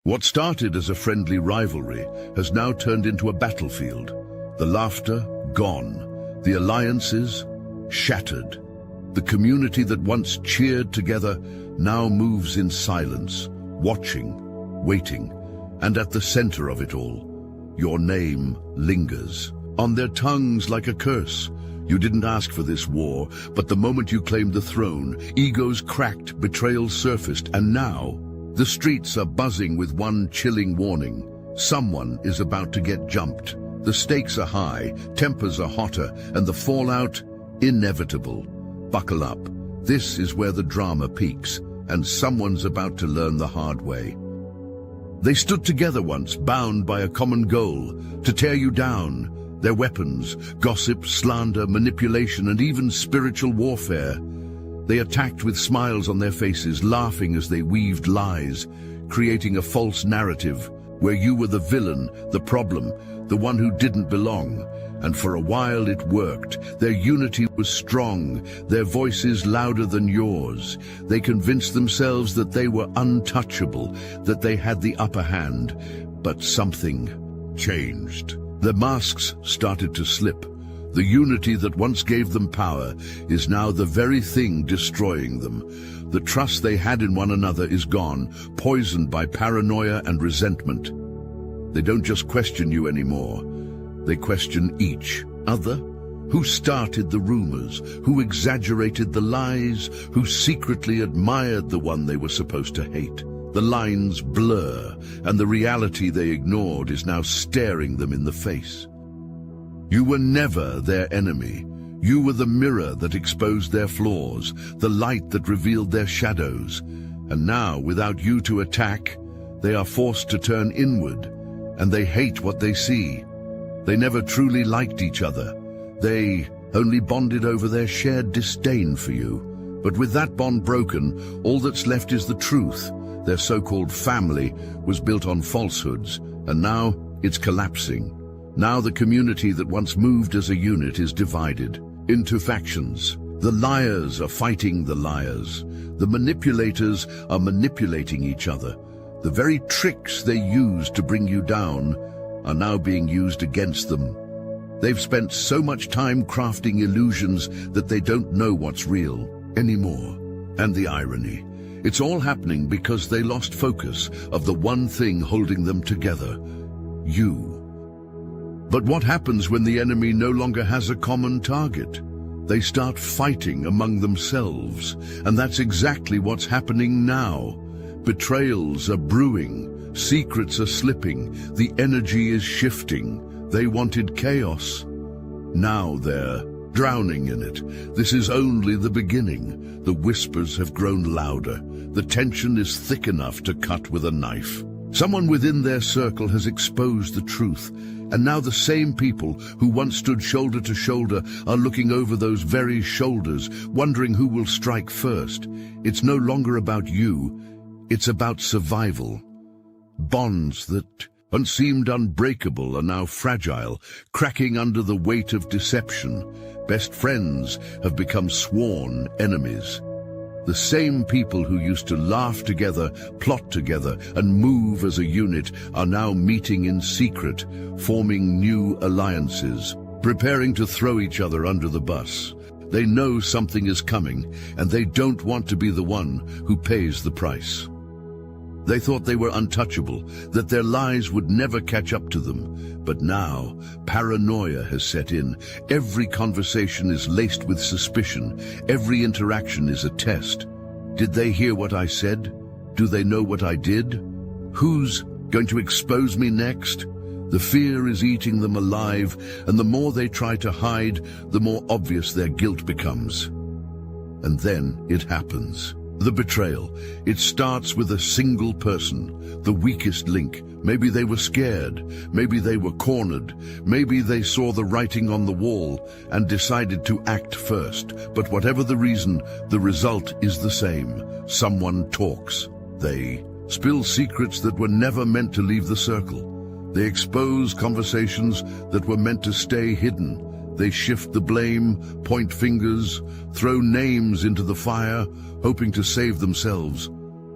What started as a friendly rivalry has now turned into a battlefield. The laughter, gone. The alliances, shattered. The community that once cheered together now moves in silence, watching, waiting, and at the center of it all, your name lingers. On their tongues like a curse. You didn't ask for this war, but the moment you claimed the throne, egos cracked, betrayals surfaced, and now, the streets are buzzing with one chilling warning. Someone is about to get jumped. The stakes are high, tempers are hotter, and the fallout, inevitable. Buckle up. This is where the drama peaks, and someone's about to learn the hard way. They stood together once, bound by a common goal, to tear you down. Their weapons, gossip, slander, manipulation, and even spiritual warfare. They attacked with smiles on their faces, laughing as they weaved lies, creating a false narrative where you were the villain, the problem, the one who didn't belong. And for a while it worked. Their unity was strong, their voices louder than yours. They convinced themselves that they were untouchable, that they had the upper hand. But something changed. The masks started to slip. The unity that once gave them power is now the very thing destroying them. The trust they had in one another is gone, poisoned by paranoia and resentment. They don't just question you anymore. They question each other. Who started the rumors? Who exaggerated the lies? Who secretly admired the one they were supposed to hate? The lines blur, and the reality they ignored is now staring them in the face. You were never their enemy. You were the mirror that exposed their flaws, the light that revealed their shadows. And now, without you to attack, they are forced to turn inward, and they hate what they see. They never truly liked each other. They only bonded over their shared disdain for you. But with that bond broken, all that's left is the truth. Their so-called family was built on falsehoods, and now it's collapsing. Now the community that once moved as a unit is divided into factions. The liars are fighting the liars. The manipulators are manipulating each other. The very tricks they used to bring you down are now being used against them. They've spent so much time crafting illusions that they don't know what's real anymore. And the irony. It's all happening because they lost focus of the one thing holding them together, you. But what happens when the enemy no longer has a common target? They start fighting among themselves, and that's exactly what's happening now. Betrayals are brewing, secrets are slipping, the energy is shifting. They wanted chaos. Now they're drowning in it. This is only the beginning. The whispers have grown louder. The tension is thick enough to cut with a knife. Someone within their circle has exposed the truth, and now the same people who once stood shoulder to shoulder are looking over those very shoulders, wondering who will strike first. It's no longer about you, it's about survival. Bonds that once seemed unbreakable are now fragile, cracking under the weight of deception. Best friends have become sworn enemies. The same people who used to laugh together, plot together, and move as a unit are now meeting in secret, forming new alliances, preparing to throw each other under the bus. They know something is coming, and they don't want to be the one who pays the price. They thought they were untouchable, that their lies would never catch up to them. But now, paranoia has set in. Every conversation is laced with suspicion. Every interaction is a test. Did they hear what I said? Do they know what I did? Who's going to expose me next? The fear is eating them alive, and the more they try to hide, the more obvious their guilt becomes. And then it happens. The betrayal. It starts with a single person, the weakest link. Maybe they were scared, maybe they were cornered, maybe they saw the writing on the wall and decided to act first. But whatever the reason, the result is the same. Someone talks. They spill secrets that were never meant to leave the circle. They expose conversations that were meant to stay hidden. They shift the blame, point fingers, throw names into the fire, hoping to save themselves.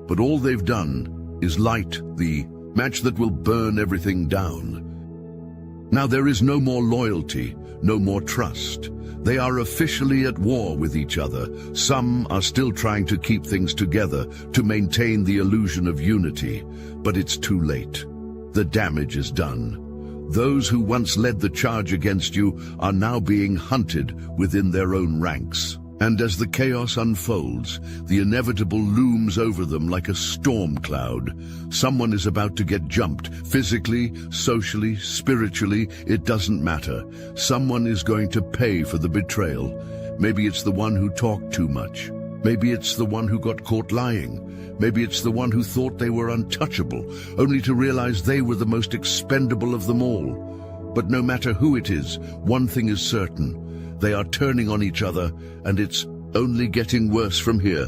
But all they've done is light the match that will burn everything down. Now there is no more loyalty, no more trust. They are officially at war with each other. Some are still trying to keep things together, to maintain the illusion of unity, but it's too late. The damage is done. Those who once led the charge against you are now being hunted within their own ranks. And as the chaos unfolds, the inevitable looms over them like a storm cloud. Someone is about to get jumped, physically, socially, spiritually, it doesn't matter. Someone is going to pay for the betrayal. Maybe it's the one who talked too much. Maybe it's the one who got caught lying. Maybe it's the one who thought they were untouchable, only to realize they were the most expendable of them all. But no matter who it is, one thing is certain. They are turning on each other, and it's only getting worse from here.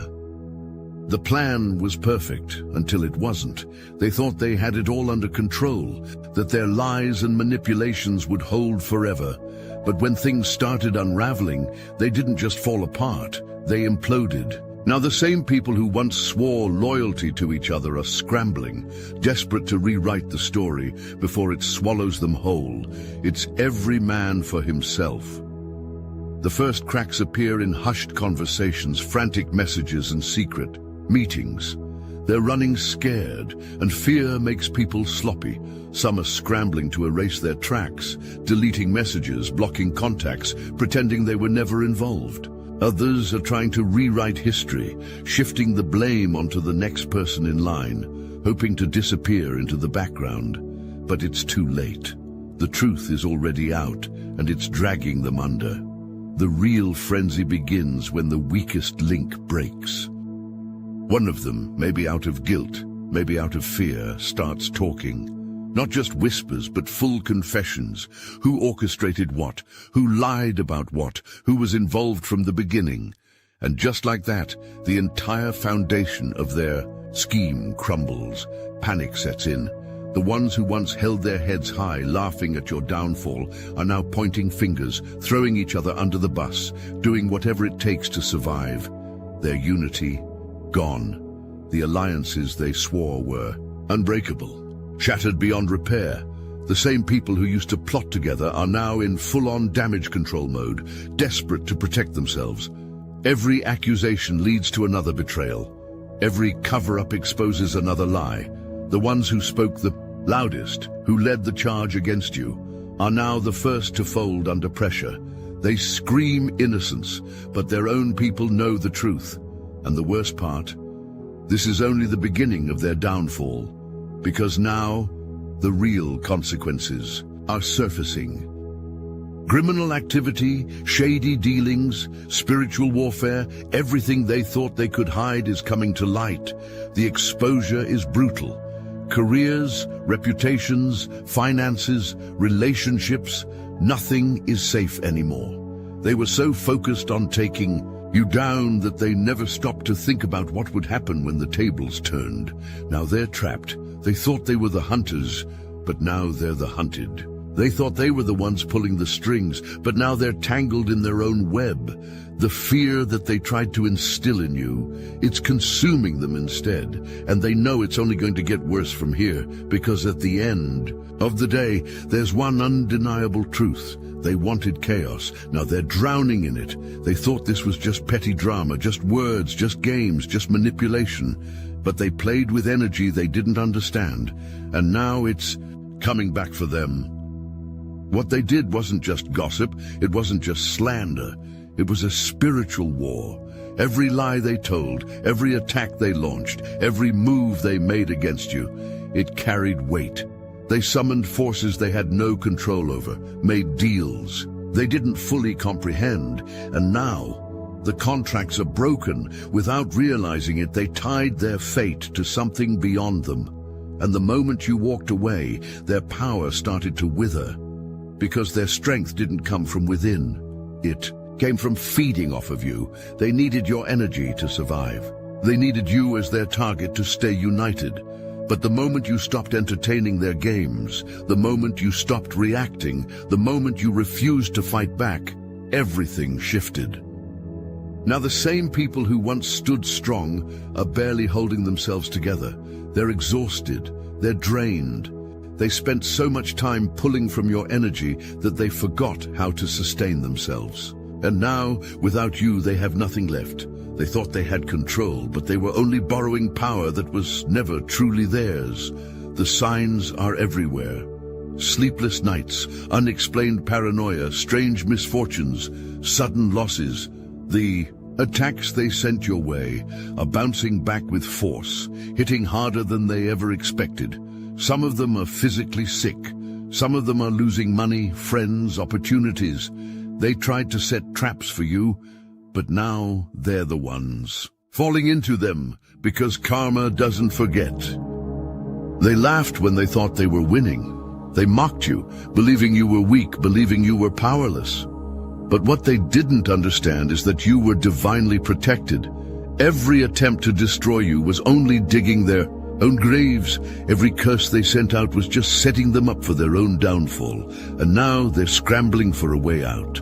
The plan was perfect until it wasn't. They thought they had it all under control, that their lies and manipulations would hold forever. But when things started unraveling, they didn't just fall apart, they imploded. Now the same people who once swore loyalty to each other are scrambling, desperate to rewrite the story before it swallows them whole. It's every man for himself. The first cracks appear in hushed conversations, frantic messages and secret meetings. They're running scared, and fear makes people sloppy. Some are scrambling to erase their tracks, deleting messages, blocking contacts, pretending they were never involved. Others are trying to rewrite history, shifting the blame onto the next person in line, hoping to disappear into the background. But it's too late. The truth is already out, and it's dragging them under. The real frenzy begins when the weakest link breaks. One of them, maybe out of guilt, maybe out of fear, starts talking. Not just whispers, but full confessions. Who orchestrated what? Who lied about what? Who was involved from the beginning? And just like that, the entire foundation of their scheme crumbles. Panic sets in. The ones who once held their heads high, laughing at your downfall, are now pointing fingers, throwing each other under the bus, doing whatever it takes to survive. Their unity, gone. The alliances they swore were unbreakable, shattered beyond repair. The same people who used to plot together are now in full-on damage control mode, desperate to protect themselves. Every accusation leads to another betrayal. Every cover-up exposes another lie. The ones who spoke the loudest, who led the charge against you, are now the first to fold under pressure. They scream innocence, but their own people know the truth. And the worst part, this is only the beginning of their downfall, because now the real consequences are surfacing. Criminal activity, shady dealings, spiritual warfare, everything they thought they could hide is coming to light. The exposure is brutal. Careers, reputations, finances, relationships, nothing is safe anymore. They were so focused on taking you down that they never stopped to think about what would happen when the tables turned. Now they're trapped. They thought they were the hunters, but now they're the hunted. They thought they were the ones pulling the strings, but now they're tangled in their own web. The fear that they tried to instill in you, it's consuming them instead, and they know it's only going to get worse from here, because at the end of the day, there's one undeniable truth. They wanted chaos. Now they're drowning in it. They thought this was just petty drama, just words, just games, just manipulation. But they played with energy they didn't understand, and now it's coming back for them. What they did wasn't just gossip, it wasn't just slander. It was a spiritual war. Every lie they told, every attack they launched, every move they made against you, it carried weight. They summoned forces they had no control over, made deals they didn't fully comprehend, and now the contracts are broken. Without realizing it, they tied their fate to something beyond them. And the moment you walked away, their power started to wither, because their strength didn't come from within. It came from feeding off of you. They needed your energy to survive. They needed you as their target to stay united. But the moment you stopped entertaining their games, the moment you stopped reacting, the moment you refused to fight back, everything shifted. Now the same people who once stood strong are barely holding themselves together. They're exhausted, they're drained. They spent so much time pulling from your energy that they forgot how to sustain themselves. And now, without you, they have nothing left. They thought they had control, but they were only borrowing power that was never truly theirs. The signs are everywhere. Sleepless nights, unexplained paranoia, strange misfortunes, sudden losses. The attacks they sent your way are bouncing back with force, hitting harder than they ever expected. Some of them are physically sick. Some of them are losing money, friends, opportunities. They tried to set traps for you, but now they're the ones falling into them because karma doesn't forget. They laughed when they thought they were winning. They mocked you, believing you were weak, believing you were powerless. But what they didn't understand is that you were divinely protected. Every attempt to destroy you was only digging their own graves. Every curse they sent out was just setting them up for their own downfall. And now they're scrambling for a way out.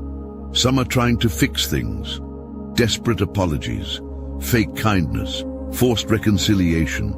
Some are trying to fix things. Desperate apologies, fake kindness, forced reconciliation.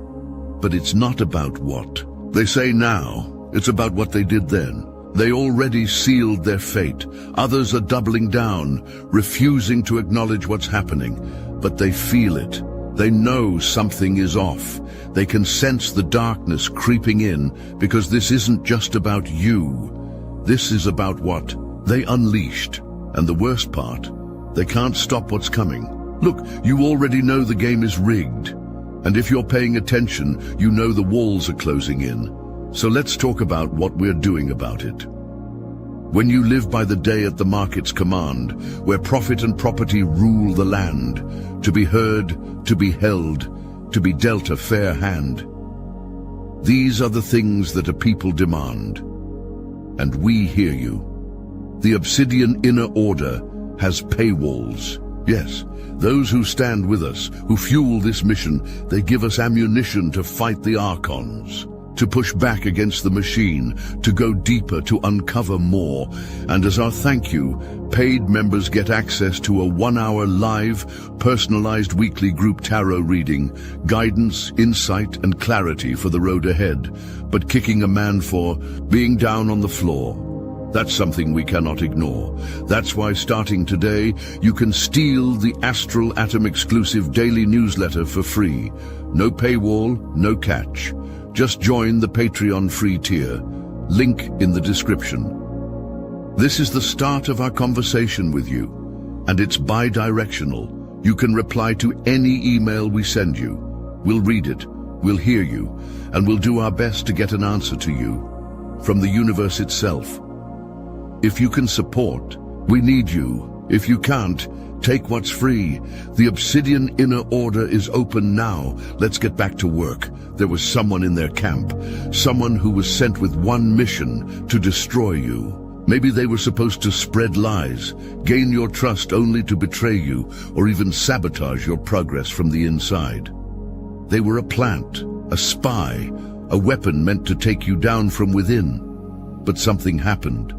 But it's not about what they say now, it's about what they did then. They already sealed their fate. Others are doubling down, refusing to acknowledge what's happening. But they feel it. They know something is off. They can sense the darkness creeping in, because this isn't just about you. This is about what they unleashed. And the worst part, they can't stop what's coming. Look, you already know the game is rigged. And if you're paying attention, you know the walls are closing in. So let's talk about what we're doing about it. When you live by the day at the market's command, where profit and property rule the land, to be heard, to be held, to be dealt a fair hand. These are the things that a people demand. And we hear you. The Obsidian Inner Order has paywalls. Yes, those who stand with us, who fuel this mission, they give us ammunition to fight the Archons, to push back against the machine, to go deeper, to uncover more. And as our thank you, paid members get access to a 1-hour live, personalized weekly group tarot reading, guidance, insight, and clarity for the road ahead, but kicking a man for being down on the floor. That's something we cannot ignore. That's why starting today, you can steal the Astral Atom exclusive daily newsletter for free. No paywall, no catch. Just join the Patreon free tier. Link in the description. This is the start of our conversation with you, and it's bi-directional. You can reply to any email we send you. We'll read it, we'll hear you, and we'll do our best to get an answer to you from the universe itself. If you can support, we need you. If you can't, take what's free. The Obsidian Inner Order is open now. Let's get back to work. There was someone in their camp, someone who was sent with one mission: to destroy you. Maybe they were supposed to spread lies, gain your trust only to betray you, or even sabotage your progress from the inside. They were a plant, a spy, a weapon meant to take you down from within. But something happened.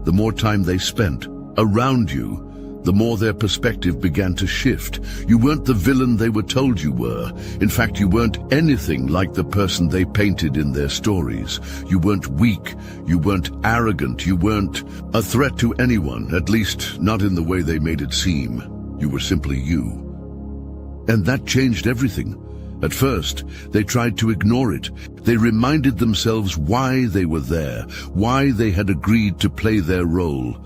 The more time they spent around you, the more their perspective began to shift. You weren't the villain they were told you were. In fact, you weren't anything like the person they painted in their stories. You weren't weak, you weren't arrogant, you weren't a threat to anyone, at least not in the way they made it seem. You were simply you. And that changed everything. At first, they tried to ignore it. They reminded themselves why they were there, why they had agreed to play their role.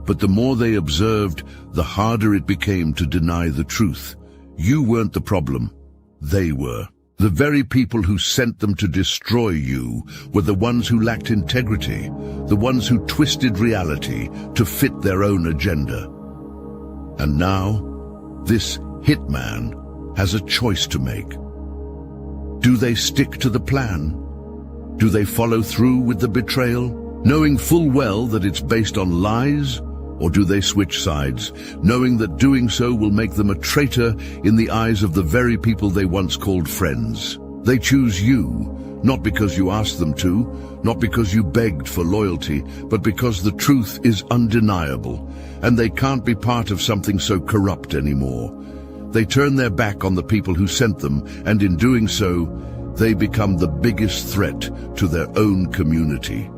But the more they observed, the harder it became to deny the truth. You weren't the problem. They were. The very people who sent them to destroy you were the ones who lacked integrity, the ones who twisted reality to fit their own agenda. And now, this hitman has a choice to make. Do they stick to the plan? Do they follow through with the betrayal, knowing full well that it's based on lies? Or do they switch sides, knowing that doing so will make them a traitor in the eyes of the very people they once called friends? They choose you, Not because you asked them to, not because you begged for loyalty, but because the truth is undeniable, and they can't be part of something so corrupt anymore. They turn their back on the people who sent them, and in doing so, they become the biggest threat to their own community.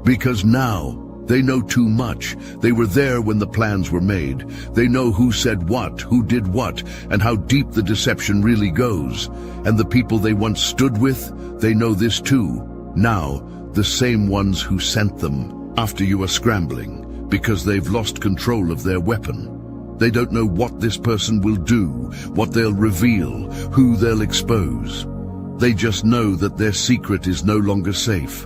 Because now, they know too much. They were there when the plans were made. They know who said what, who did what, and how deep the deception really goes. And the people they once stood with, they know this too. Now, the same ones who sent them. After you are scrambling, because they've lost control of their weapon. They don't know what this person will do, what they'll reveal, who they'll expose. They just know that their secret is no longer safe.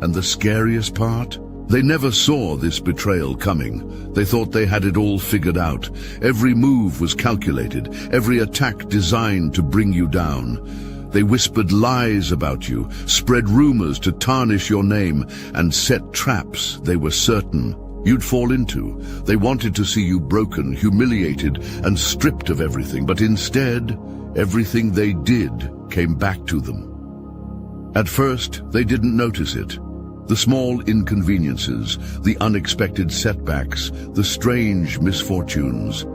And the scariest part? They never saw this betrayal coming. They thought they had it all figured out. Every move was calculated, every attack designed to bring you down. They whispered lies about you, spread rumors to tarnish your name, and set traps they were certain you'd fall into. They wanted to see you broken, humiliated, and stripped of everything, but instead, everything they did came back to them. At first, they didn't notice it. The small inconveniences, the unexpected setbacks, the strange misfortunes.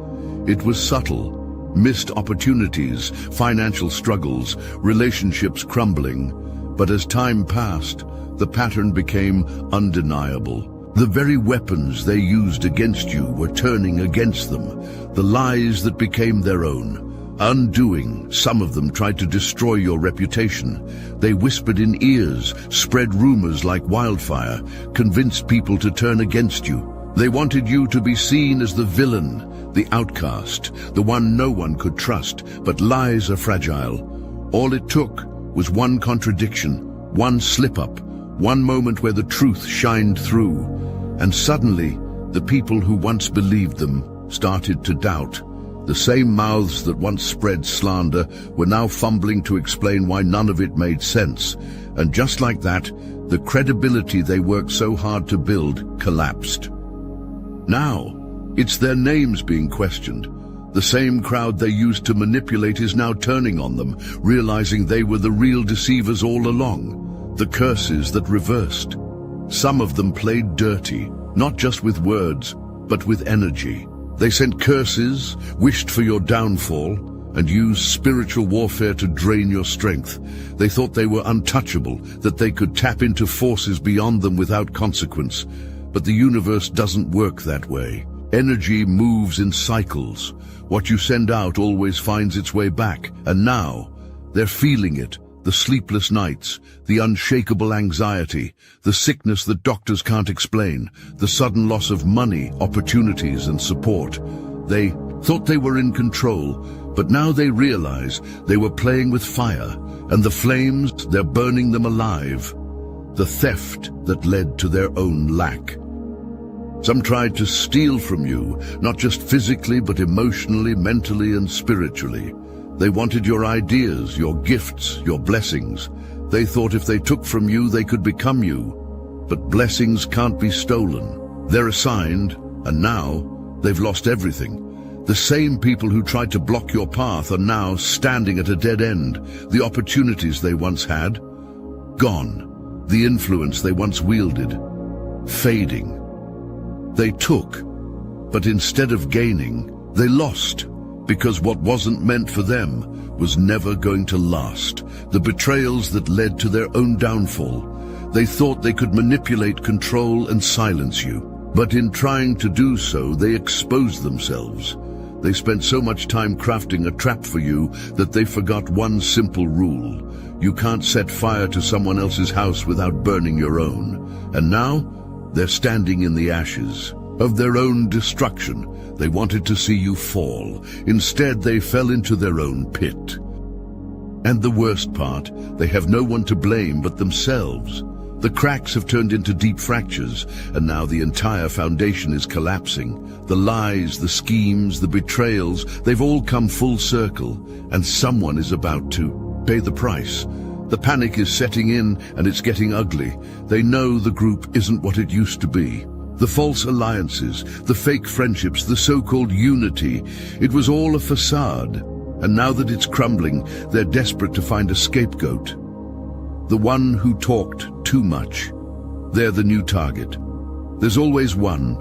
It was subtle, missed opportunities, financial struggles, relationships crumbling. But as time passed, the pattern became undeniable. The very weapons they used against you were turning against them, the lies that became their own. Undoing, some of them tried to destroy your reputation. They whispered in ears, spread rumors like wildfire, convinced people to turn against you. They wanted you to be seen as the villain, the outcast, the one no one could trust, but lies are fragile. All it took was one contradiction, one slip-up, one moment where the truth shined through. And suddenly, the people who once believed them started to doubt. The same mouths that once spread slander were now fumbling to explain why none of it made sense. And just like that, the credibility they worked so hard to build collapsed. Now, it's their names being questioned. The same crowd they used to manipulate is now turning on them, realizing they were the real deceivers all along. The curses that reversed. Some of them played dirty, not just with words, but with energy. They sent curses, wished for your downfall, and used spiritual warfare to drain your strength. They thought they were untouchable, that they could tap into forces beyond them without consequence. But the universe doesn't work that way. Energy moves in cycles. What you send out always finds its way back. And now, they're feeling it. The sleepless nights, the unshakable anxiety, the sickness that doctors can't explain, the sudden loss of money, opportunities, and support. They thought they were in control, but now they realize they were playing with fire, and the flames, they're burning them alive. The theft that led to their own lack. Some tried to steal from you, not just physically, but emotionally, mentally, and spiritually. They wanted your ideas, your gifts, your blessings. They thought if they took from you, they could become you. But blessings can't be stolen. They're assigned, and now they've lost everything. The same people who tried to block your path are now standing at a dead end. The opportunities they once had, gone. The influence they once wielded, fading. They took, but instead of gaining, they lost. Because what wasn't meant for them was never going to last. The betrayals that led to their own downfall. They thought they could manipulate, control, and silence you. But in trying to do so, they exposed themselves. They spent so much time crafting a trap for you that they forgot one simple rule. You can't set fire to someone else's house without burning your own. And now, they're standing in the ashes of their own destruction. They wanted to see you fall. Instead, they fell into their own pit. And the worst part, they have no one to blame but themselves. The cracks have turned into deep fractures, and now the entire foundation is collapsing. The lies, the schemes, the betrayals, they've all come full circle, and someone is about to pay the price. The panic is setting in, and it's getting ugly. They know the group isn't what it used to be. The false alliances, the fake friendships, the so-called unity, it was all a facade. And now that it's crumbling, they're desperate to find a scapegoat. The one who talked too much. They're the new target. There's always one.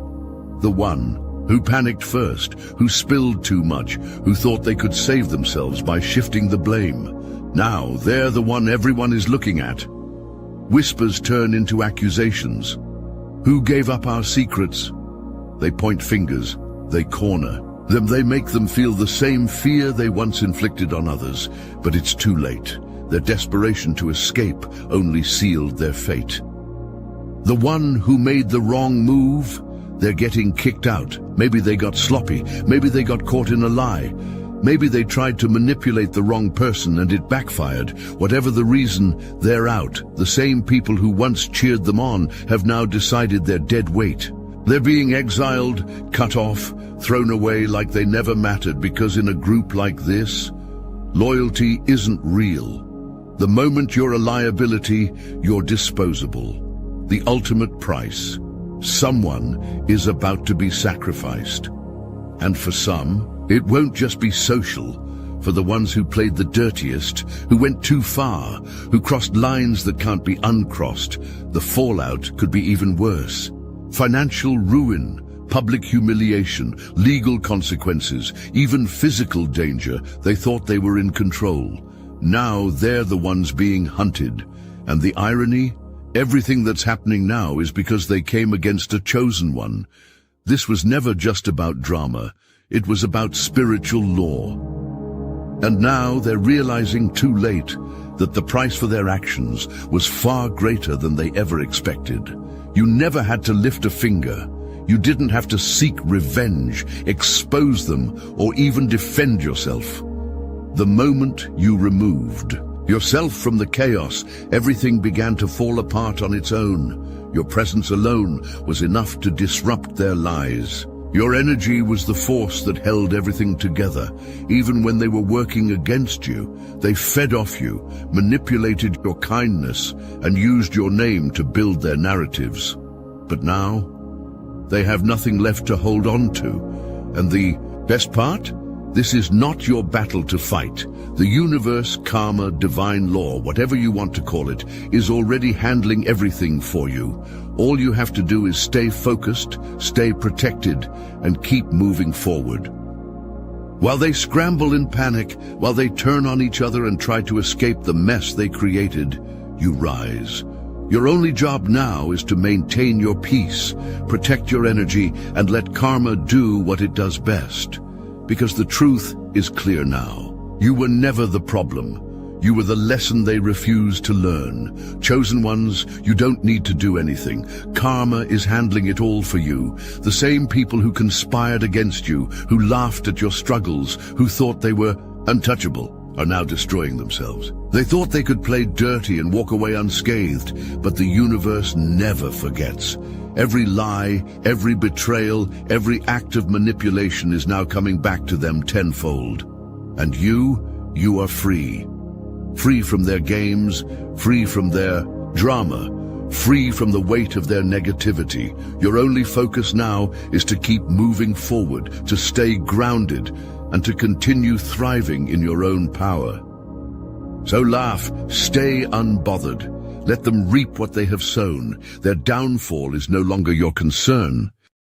The one who panicked first, who spilled too much, who thought they could save themselves by shifting the blame. Now they're the one everyone is looking at. Whispers turn into accusations. Who gave up our secrets? They point fingers. They corner them. They make them feel the same fear they once inflicted on others. But it's too late. Their desperation to escape only sealed their fate. The one who made the wrong move, they're getting kicked out. Maybe they got sloppy. Maybe they got caught in a lie. Maybe they tried to manipulate the wrong person and it backfired. Whatever the reason, they're out. The same people who once cheered them on have now decided they're dead weight. They're being exiled, cut off, thrown away like they never mattered, because in a group like this, loyalty isn't real. The moment you're a liability, you're disposable. The ultimate price. Someone is about to be sacrificed. And for some, it won't just be social. For the ones who played the dirtiest, who went too far, who crossed lines that can't be uncrossed, the fallout could be even worse. Financial ruin, public humiliation, legal consequences, even physical danger. They thought they were in control. Now they're the ones being hunted. And the irony? Everything that's happening now is because they came against a chosen one. This was never just about drama. It was about spiritual law. And now they're realizing too late that the price for their actions was far greater than they ever expected. You never had to lift a finger. You didn't have to seek revenge, expose them, or even defend yourself. The moment you removed yourself from the chaos, everything began to fall apart on its own. Your presence alone was enough to disrupt their lies. Your energy was the force that held everything together. Even when they were working against you, they fed off you, manipulated your kindness, and used your name to build their narratives. But now, they have nothing left to hold on to. And the best part? This is not your battle to fight. The universe, karma, divine law, whatever you want to call it, is already handling everything for you. All you have to do is stay focused, stay protected, and keep moving forward. While they scramble in panic, while they turn on each other and try to escape the mess they created, you rise. Your only job now is to maintain your peace, protect your energy, and let karma do what it does best. Because the truth is clear now. You were never the problem. You were the lesson they refused to learn. Chosen ones, you don't need to do anything. Karma is handling it all for you. The same people who conspired against you, who laughed at your struggles, who thought they were untouchable, are now destroying themselves. They thought they could play dirty and walk away unscathed, but the universe never forgets. Every lie, every betrayal, every act of manipulation is now coming back to them tenfold. And you are free. Free from their games, free from their drama, free from the weight of their negativity. Your only focus now is to keep moving forward, to stay grounded, and to continue thriving in your own power. So laugh, stay unbothered. Let them reap what they have sown. Their downfall is no longer your concern.